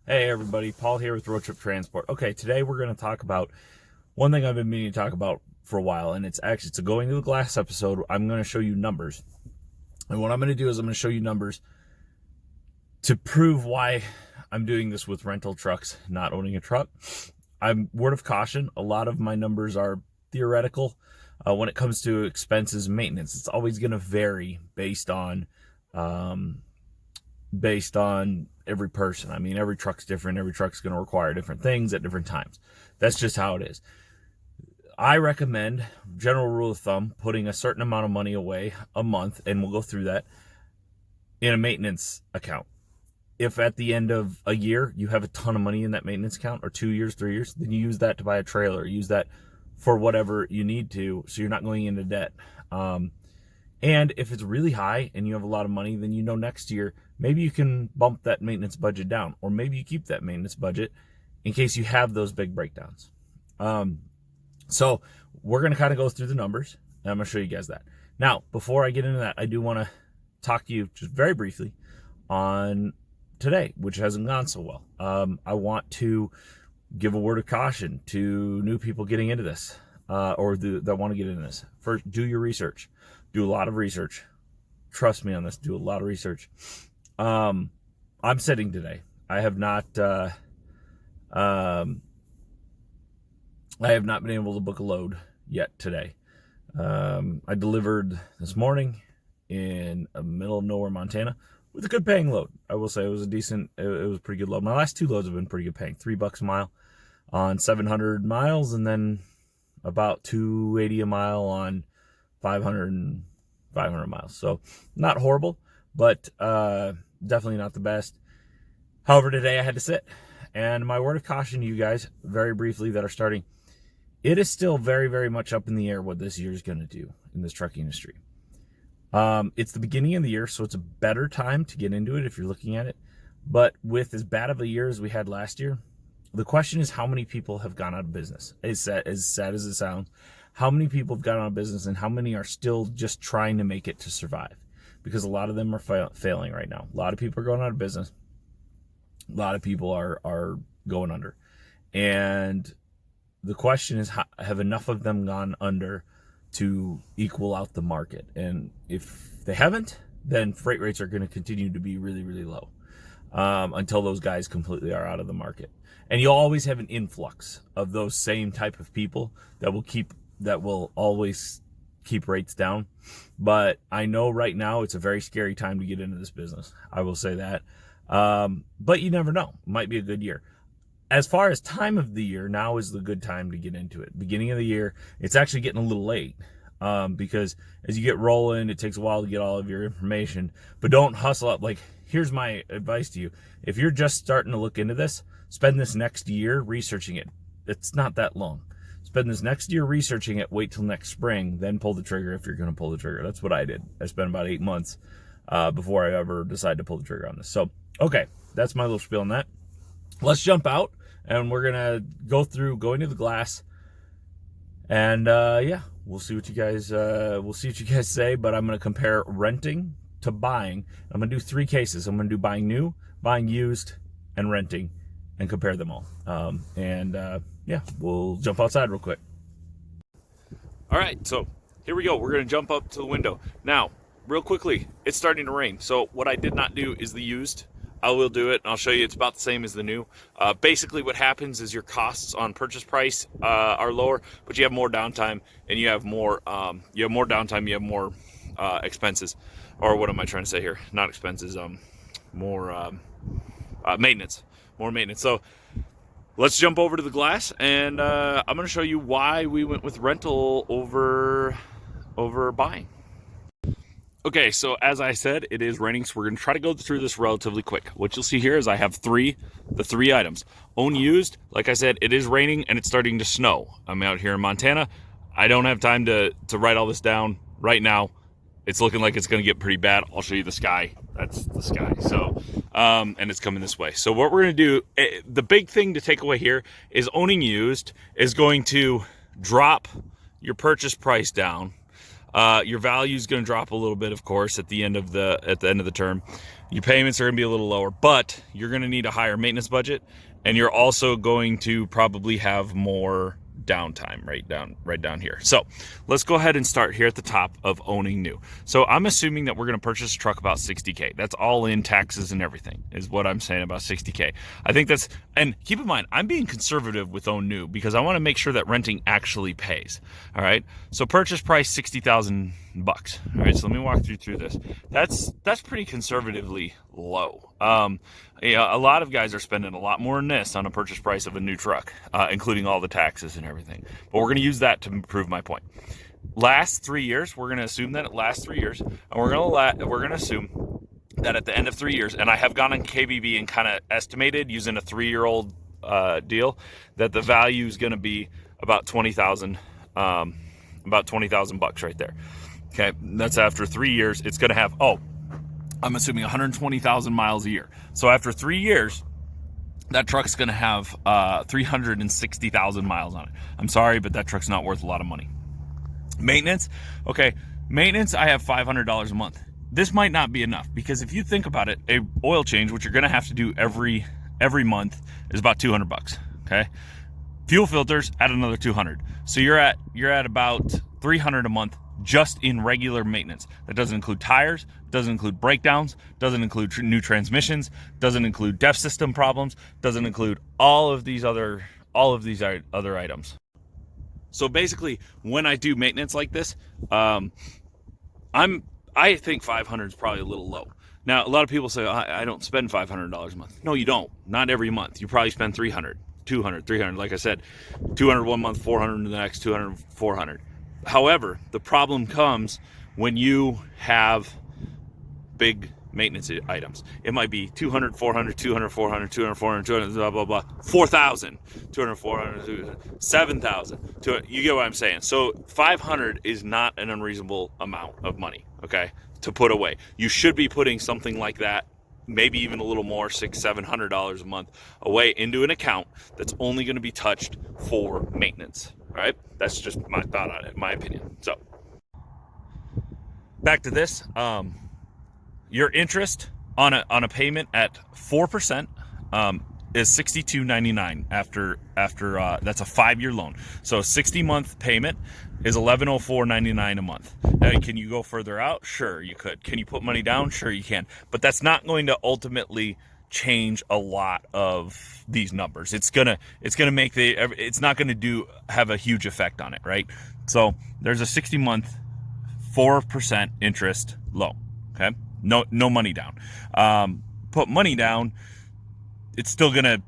Hey everybody, Paul here with Road Trip Transport. Okay, today we're going to talk about one thing I've been meaning to talk about for a while, and it's a going to the glass episode. I'm going to show you numbers. And what I'm going to do is I'm going to show you numbers to prove why I'm doing this with rental trucks, not owning a truck. Word of caution, a lot of my numbers are theoretical when it comes to expenses and maintenance. It's always going to vary based on every person. I mean, every truck's different. Every truck's going to require different things at different times. That's just how it is. I recommend, general rule of thumb, putting a certain amount of money away a month, and we'll go through that, in a maintenance account. If at the end of a year you have a ton of money in that maintenance account, or 2 years, 3 years, then you use that to buy a trailer. Use that for whatever you need to, so you're not going into debt. And if it's really high and you have a lot of money, then next year maybe you can bump that maintenance budget down, or maybe you keep that maintenance budget in case you have those big breakdowns. So we're going to kind of go through the numbers, and I'm going to show you guys that. Now, before I get into that, I do want to talk to you just very briefly on today, which hasn't gone so well. I want to give a word of caution to new people getting into this, that want to get into this. First, do your research. Do a lot of research. Trust me on this. Do a lot of research. I'm sitting today. I have not been able to book a load yet today. I delivered this morning in the middle of nowhere, Montana, with a good paying load. I will say it was it was a pretty good load. My last two loads have been pretty good paying. $3 a mile on 700 miles, and then about $280 a mile on 500 miles. So not horrible, but definitely not the best. However, today I had to sit. And my word of caution to you guys, very briefly, that are starting, it is still very, very much up in the air what this year is going to do in this trucking industry. It's the beginning of the year, so it's a better time to get into it if you're looking at it. But with as bad of a year as we had last year, the question is how many people have gone out of business. As sad as it sounds, how many people have gone out of business, and how many are still just trying to make it to survive? Because a lot of them are failing right now. A lot of people are going out of business. A lot of people are going under. And the question is, have enough of them gone under to equal out the market? And if they haven't, then freight rates are going to continue to be really, really low until those guys completely are out of the market. And you'll always have an influx of those same type of people that will always keep rates down. But I know right now it's a very scary time to get into this business. I will say that. But you never know. It might be a good year. As far as time of the year, now is the good time to get into it. Beginning of the year, it's actually getting a little late. Because as you get rolling, it takes a while to get all of your information. But don't hustle up. Like, here's my advice to you. If you're just starting to look into this, spend this next year researching it. It's not that long. Spend this next year researching it, wait till next spring, then pull the trigger if you're going to pull the trigger. That's what I did. I spent about 8 months before I ever decided to pull the trigger on this. So, okay, that's my little spiel on that. Let's jump out, and we're going to go through going to the glass. And we'll see what you guys say, but I'm going to compare renting to buying. I'm going to do 3 cases. I'm going to do buying new, buying used, and renting, and compare them all. We'll jump outside real quick. All right, so here we go. We're going to jump up to the window. Now, real quickly, it's starting to rain. So what I did not do is the used. I will do it, and I'll show you it's about the same as the new. Basically, what happens is your costs on purchase price are lower, but you have more downtime, and you have more downtime, you have more expenses. Or what am I trying to say here? Not expenses, more maintenance. More maintenance. So let's jump over to the glass, and I'm going to show you why we went with rental over buying. Okay, so as I said, it is raining, so we're going to try to go through this relatively quick. What you'll see here is I have the three items. Own used, like I said, it is raining and it's starting to snow. I'm out here in Montana. I don't have time to write all this down right now. It's looking like it's going to get pretty bad. I'll show you the sky. That's the sky. So, and it's coming this way. So what we're going to do, the big thing to take away here is owning used is going to drop your purchase price down. Your value is going to drop a little bit, of course, at the end of the term. Your payments are going to be a little lower, but you're going to need a higher maintenance budget, and you're also going to probably have more downtime right down here. So let's go ahead and start here at the top of owning new. So I'm assuming that we're going to purchase a truck about 60K. That's all in taxes and everything is what I'm saying about 60K. I think that's, and keep in mind, I'm being conservative with own new because I want to make sure that renting actually pays. All right. So purchase price, $60,000. All right. So let me walk you through this. That's pretty conservatively low. A lot of guys are spending a lot more than this on a purchase price of a new truck, including all the taxes and everything. But we're going to use that to prove my point. Last 3 years, we're going to assume that it lasts 3 years, and we're going to assume that at the end of 3 years, and I have gone on KBB and kind of estimated using a 3-year-old deal that the value is going to be about $20,000, about $20,000 right there. Okay, that's after 3 years. It's going to have I'm assuming 120,000 miles a year. So after 3 years, that truck's going to have 360,000 miles on it. I'm sorry, but that truck's not worth a lot of money. Maintenance, okay. Maintenance, I have $500 a month. This might not be enough because if you think about it, a oil change, which you're going to have to do every month, is about $200. Okay. Fuel filters, add another 200. So you're at about 300 a month just in regular maintenance. That doesn't include tires, doesn't include breakdowns, doesn't include new transmissions, doesn't include DEF system problems, doesn't include all of these other items. So basically, when I do maintenance like this, I think 500 is probably a little low. Now, a lot of people say, I don't spend $500 a month. No, you don't. Not every month. You probably spend 300, 200, 300. Like I said, 200 one month, 400 the next, 200, 400. However, the problem comes when you have big maintenance items. It might be 200, 400, 200, 400, 200, 400, 200, blah, blah, blah, 4,000, 200, 400, 7,000. You get what I'm saying? So 500 is not an unreasonable amount of money, okay, to put away. You should be putting something like that, maybe even a little more, $600, $700 a month away into an account that's only going to be touched for maintenance. Right? That's just my thought on it, my opinion. So back to this, your interest on a payment at 4% is $62.99 after that's a 5-year loan. So a 60-month payment is $1104.99 a month. Now, can you go further out? Sure, you could. Can you put money down? Sure, you can. But that's not going to ultimately change a lot of these numbers. It's gonna make it's not gonna have a huge effect on it, right? So there's a 60-month 4% interest loan. Okay, no money down. Put money down, it's still gonna,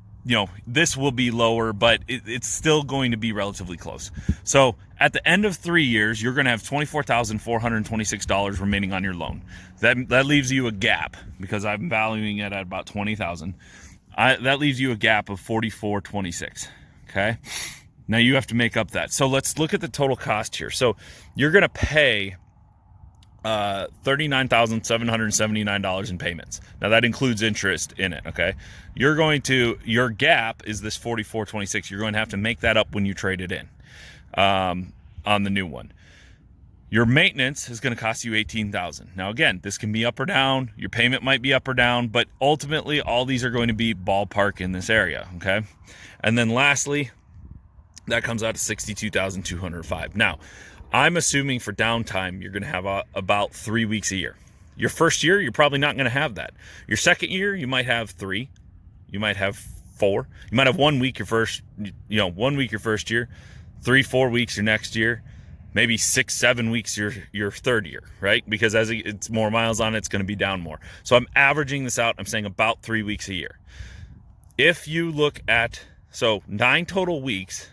this will be lower, but it's still going to be relatively close. So at the end of 3 years, you're going to have $24,426 remaining on your loan. That leaves you a gap, because I'm valuing it at about $20,000. That leaves you a gap of $44,226. Okay. Now you have to make up that. So let's look at the total cost here. So you're going to pay $39,779 in payments. Now that includes interest in it. Okay. Your gap is this $44,226. You're going to have to make that up when you trade it in, on the new one. Your maintenance is going to cost you $18,000. Now again, this can be up or down. Your payment might be up or down, but ultimately all these are going to be ballpark in this area. Okay. And then lastly, that comes out to $62,205. Now, I'm assuming for downtime, you're going to have about 3 weeks a year. Your first year, you're probably not going to have that. Your second year, you might have 3. You might have 4. You might have 1 week your first year, 3-4 weeks your next year, maybe 6-7 weeks your third year, right? Because as it's more miles on it, it's going to be down more. So I'm averaging this out. I'm saying about 3 weeks a year. If you look at, 9 total weeks,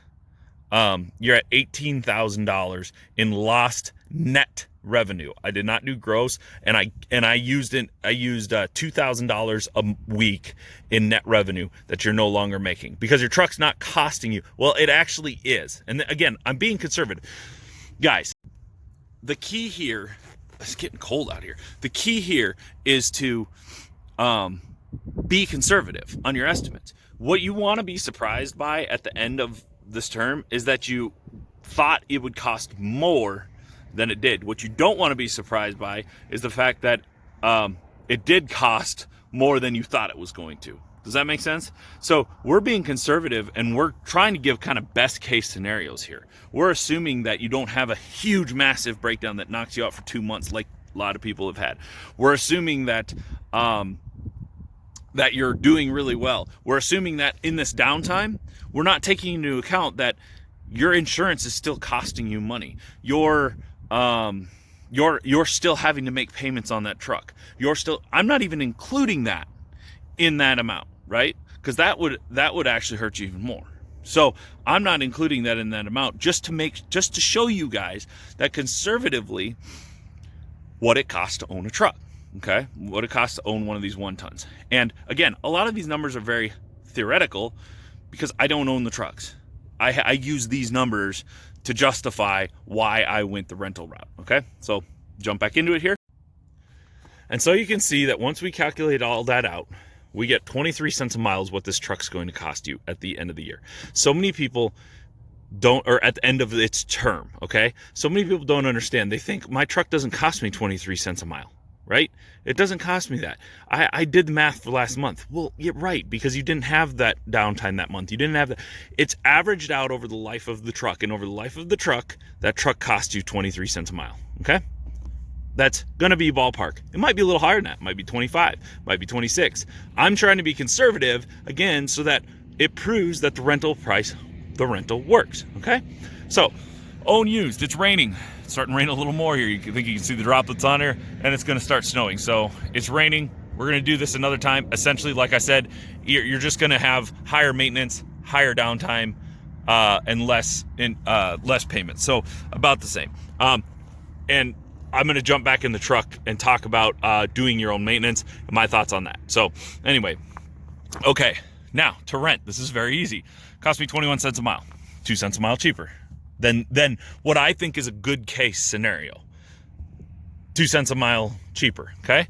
you're at $18,000 in lost net revenue. I did not do gross, and I used $2,000 a week in net revenue that you're no longer making because your truck's not costing you. Well, it actually is. And again, I'm being conservative. Guys, the key here, it's getting cold out here. The key here is to be conservative on your estimates. What you want to be surprised by at the end of this term is that you thought it would cost more than it did. What you don't want to be surprised by is the fact that it did cost more than you thought it was going to. Does that make sense? So we're being conservative, and we're trying to give kind of best case scenarios here. We're assuming that you don't have a huge, massive breakdown that knocks you out for 2 months like a lot of people have had. We're assuming that that you're doing really well. We're assuming that in this downtime, we're not taking into account that your insurance is still costing you money. You're still having to make payments on that truck. I'm not even including that in that amount, right? Because that would actually hurt you even more. So I'm not including that in that amount just to show you guys that conservatively what it costs to own a truck. Okay, what it costs to own one of these 1 tons. And again, a lot of these numbers are very theoretical because I don't own the trucks. I use these numbers to justify why I went the rental route. Okay, so jump back into it here. And so you can see that once we calculate all that out, we get 23 cents a mile is what this truck's going to cost you at the end of the year. So many people don't, or at the end of its term, okay? So many people don't understand. They think my truck doesn't cost me 23 cents a mile, right? It doesn't cost me that. I did the math for last month. Well, you're right, because you didn't have that downtime that month. You didn't have that. It's averaged out over the life of the truck, and over the life of the truck, that truck costs you 23 cents a mile, okay? That's going to be ballpark. It might be a little higher than that. It might be 25, might be 26. I'm trying to be conservative, again, so that it proves that the rental works, okay? So, own used, it's raining. It's starting to rain a little more here. You think you can see the droplets on here, and it's going to start snowing. So, it's raining. We're going to do this another time. Essentially, like I said, you're just going to have higher maintenance, higher downtime, and less payments. So, about the same. And I'm going to jump back in the truck and talk about doing your own maintenance and my thoughts on that. So anyway, okay, now to rent. This is very easy. Cost me 21 cents a mile, 2 cents a mile cheaper than what I think is a good case scenario. 2 cents a mile cheaper, okay?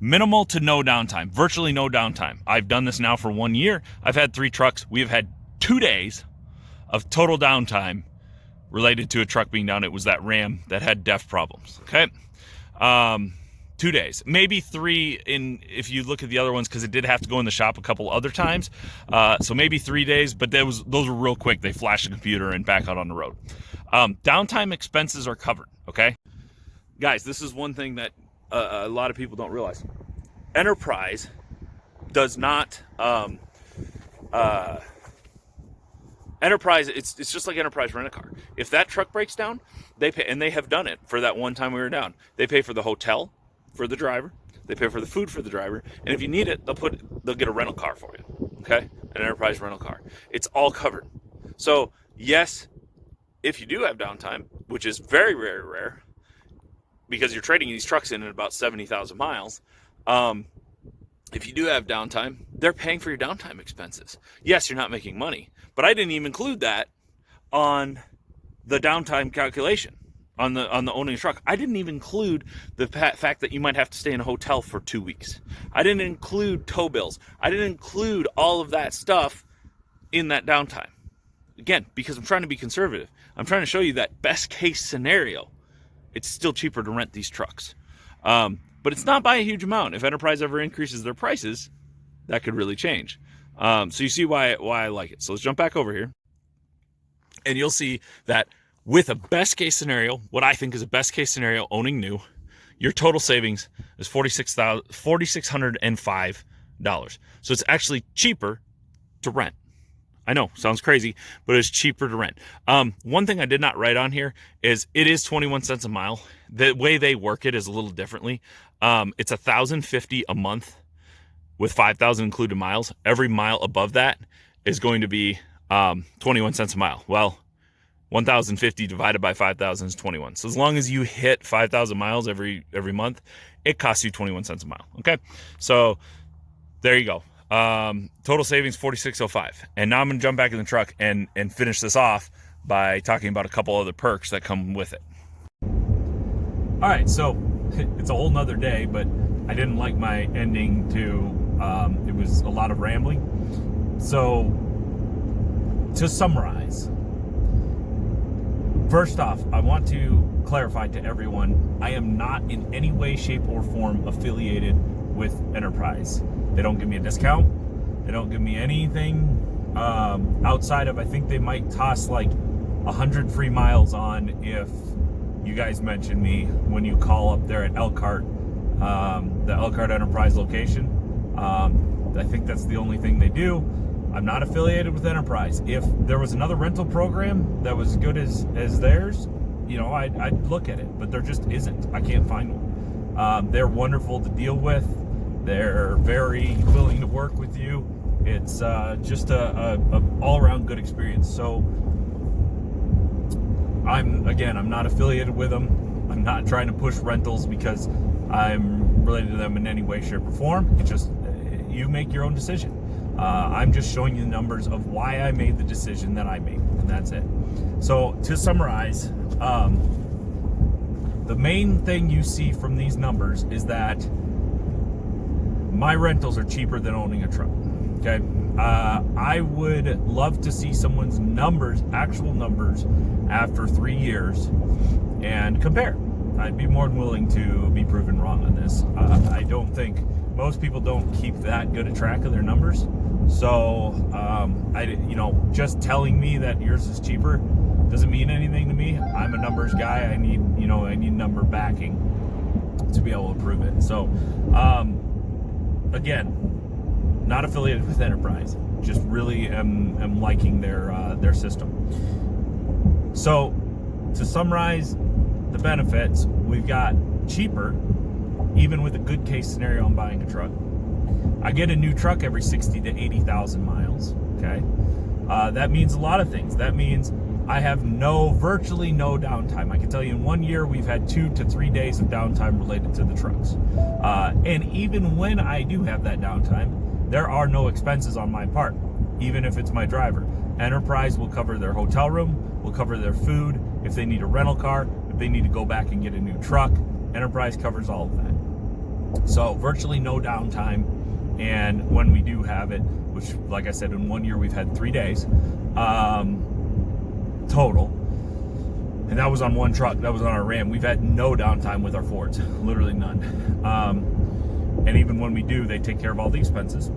Minimal to no downtime, virtually no downtime. I've done this now for 1 year. I've had 3 trucks. We have had 2 days of total downtime related to a truck being down. It was that Ram that had DEF problems, okay? 2 days, maybe 3 if you look at the other ones, because it did have to go in the shop a couple other times. So maybe 3 days, but those were real quick. They flashed the computer and back out on the road. Downtime expenses are covered, okay? Guys, this is one thing that a lot of people don't realize. Enterprise does not... Enterprise, it's just like Enterprise Rent-A-Car. If that truck breaks down, they pay, and they have done it for that one time we were down. They pay for the hotel for the driver. They pay for the food for the driver. And if you need it, they'll get a rental car for you. Okay? An Enterprise rental car. It's all covered. So, yes, if you do have downtime, which is very, very rare, because you're trading these trucks in at about 70,000 miles, if you do have downtime, they're paying for your downtime expenses. Yes, you're not making money, but I didn't even include that on the downtime calculation on the owning a truck. I didn't even include the fact that you might have to stay in a hotel for 2 weeks. I didn't include tow bills. I didn't include all of that stuff in that downtime. Again, because I'm trying to be conservative. I'm trying to show you that best case scenario, it's still cheaper to rent these trucks. But it's not by a huge amount. If Enterprise ever increases their prices, that could really change. So you see why I like it. So let's jump back over here. And you'll see that with a best case scenario, what I think is a best case scenario owning new, your total savings is $4,605. So it's actually cheaper to rent. I know, sounds crazy, but it's cheaper to rent. One thing I did not write on here is it is 21 cents a mile. The way they work it is a little differently. It's $1,050 a month with 5,000 included miles. Every mile above that is going to be 21 cents a mile. Well, 1,050 divided by 5,000 is 21. So as long as you hit 5,000 miles every month, it costs you 21 cents a mile. Okay, so there you go. Total savings $4,605. And now I'm gonna jump back in the truck and finish this off by talking about a couple other perks that come with it. All right, so it's a whole nother day, but I didn't like my ending to it was a lot of rambling. So to summarize, First off, I want to clarify to everyone, I am not in any way, shape, or form affiliated with Enterprise. They don't give me a discount. They don't give me anything outside of, I think they might toss like 100 free miles on if you guys mention me when you call up there at Elkhart, the Elkhart Enterprise location. I think that's the only thing they do. I'm not affiliated with Enterprise. If there was another rental program that was as good as theirs, you know, I'd look at it, but there just isn't. I can't find one. They're wonderful to deal with. They're very willing to work with you. It's just a all-around good experience. So I'm not affiliated with them. I'm not trying to push rentals because I'm related to them in any way, shape, or form. It's just, you make your own decision. I'm just showing you the numbers of why I made the decision that I made, and that's it. So to summarize, the main thing you see from these numbers is that my rentals are cheaper than owning a truck. Okay, I would love to see someone's numbers, actual numbers, after 3 years, and compare. I'd be more than willing to be proven wrong on this. I don't think most people don't keep that good a track of their numbers. So, just telling me that yours is cheaper doesn't mean anything to me. I'm a numbers guy. I need number backing to be able to prove it. So, again, not affiliated with Enterprise. Just really am liking their system. So, to summarize the benefits, we've got cheaper, even with a good case scenario on buying a truck. I get a new truck every 60 to 80,000 miles. Okay, that means a lot of things. That means I have virtually no downtime. I can tell you in 1 year we've had 2 to 3 days of downtime related to the trucks. And even when I do have that downtime, there are no expenses on my part, even if it's my driver. Enterprise will cover their hotel room, will cover their food. If they need a rental car, if they need to go back and get a new truck, Enterprise covers all of that. So virtually no downtime. And when we do have it, which, like I said, in 1 year we've had 3 days total, and that was on one truck. That was on our Ram. We've had no downtime with our Fords, literally none. And even when we do, they take care of all the expenses.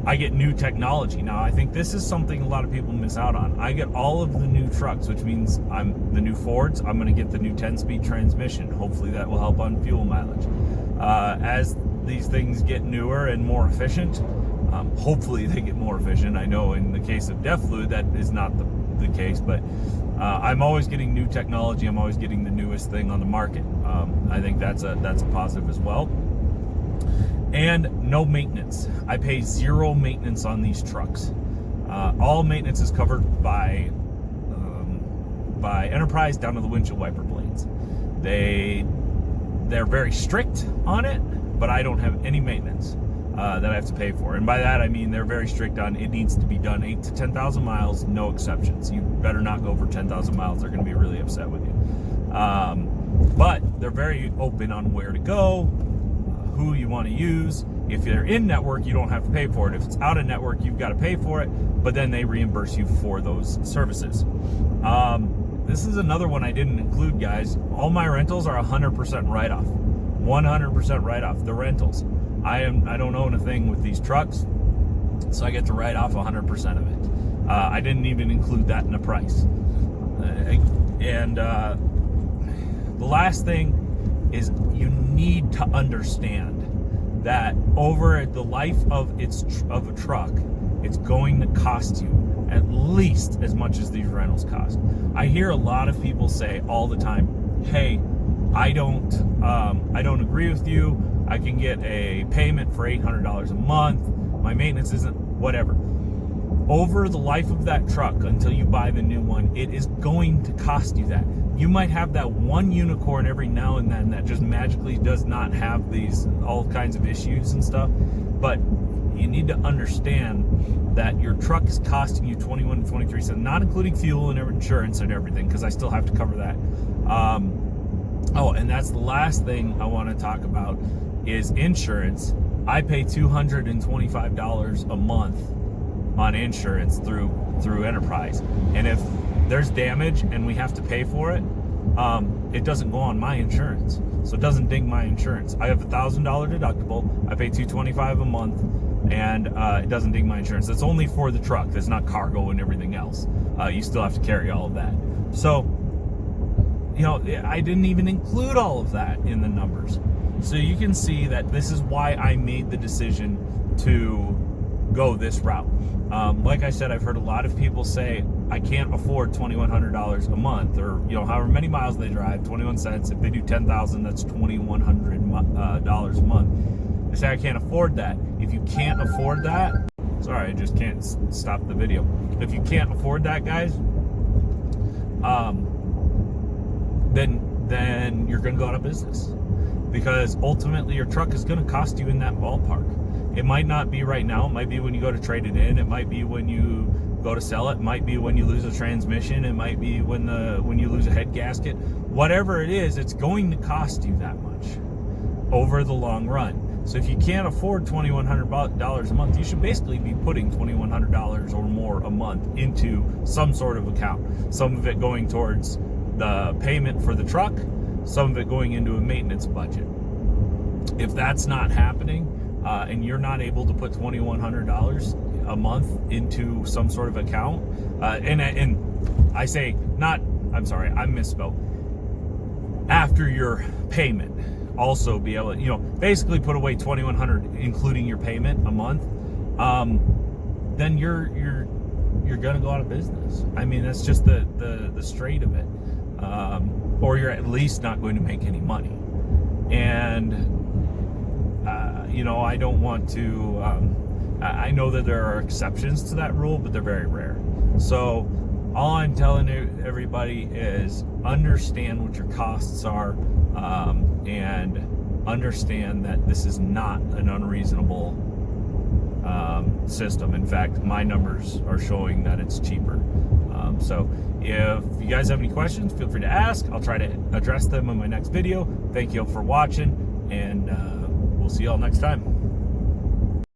I get new technology. Now, I think this is something a lot of people miss out on. I get all of the new trucks, which means the new Fords. I'm going to get the new 10-speed transmission. Hopefully that will help on fuel mileage. As these things get newer and more efficient, hopefully they get more efficient. I know in the case of DefFluid that is not the case, but I'm always getting new technology. I'm always getting the newest thing on the market. I think that's a positive as well. And no maintenance. I pay zero maintenance on these trucks. All maintenance is covered by Enterprise down to the windshield wiper blades. They're very strict on it, but I don't have any maintenance that I have to pay for. And by that I mean they're very strict on it needs to be done 8 to 10,000 miles, no exceptions. You better not go over 10,000 miles. They're going to be really upset with you. But they're very open on where to go, who you want to use. If you're in network, you don't have to pay for it. If it's out of network, you've got to pay for it, but then they reimburse you for those services. This is another one I didn't include, guys. All my rentals are 100% write-off. 100% write-off, the rentals. I don't own a thing with these trucks, so I get to write off 100% of it. I didn't even include that in the price. The last thing is you need to understand that over the life of a truck, it's going to cost you at least as much as these rentals cost. I hear a lot of people say all the time, "Hey, I don't agree with you. I can get a payment for $800 a month. My maintenance isn't whatever." Over the life of that truck, until you buy the new one, it is going to cost you that. You might have that one unicorn every now and then that just magically does not have all kinds of issues and stuff, but you need to understand that your truck is costing you $21 to $23, not including fuel and insurance and everything, because I still have to cover that. And that's the last thing I want to talk about is insurance. I pay $225 a month on insurance through Enterprise, and if there's damage and we have to pay for it, it doesn't go on my insurance. So it doesn't ding my insurance. I have a $1,000 deductible. I pay $225 a month, and it doesn't ding my insurance. That's only for the truck. That's not cargo and everything else. You still have to carry all of that. So, you know, I didn't even include all of that in the numbers. So you can see that this is why I made the decision to go this route. Like I said, I've heard a lot of people say, I can't afford $2,100 a month, or, you know, however many miles they drive, 21 cents. If they do 10,000, that's $2,100 a month. They say, I can't afford that. If you can't afford that, sorry, I just can't stop the video. If you can't afford that, guys, then you're going to go out of business, because ultimately your truck is going to cost you in that ballpark. It might not be right now. It might be when you go to trade it in. It might be when you go to sell it. It might be when you lose a transmission. It might be when you lose a head gasket. Whatever it is, it's going to cost you that much over the long run. So if you can't afford $2,100 a month, you should basically be putting $2,100 or more a month into some sort of account. Some of it going towards the payment for the truck, some of it going into a maintenance budget. If that's not happening, and you're not able to put $2,100 a month into some sort of account, and I say not, I'm sorry, I misspoke. After your payment, also be able to, you know, basically put away $2,100, including your payment a month, then you're gonna go out of business. I mean, that's just the straight of it, or you're at least not going to make any money. And you know, I don't want to, I know that there are exceptions to that rule, but they're very rare. So all I'm telling everybody is understand what your costs are, and understand that this is not an unreasonable system. In fact, my numbers are showing that it's cheaper. So if you guys have any questions, feel free to ask. I'll try to address them in my next video. Thank you all for watching, and we'll see you all next time.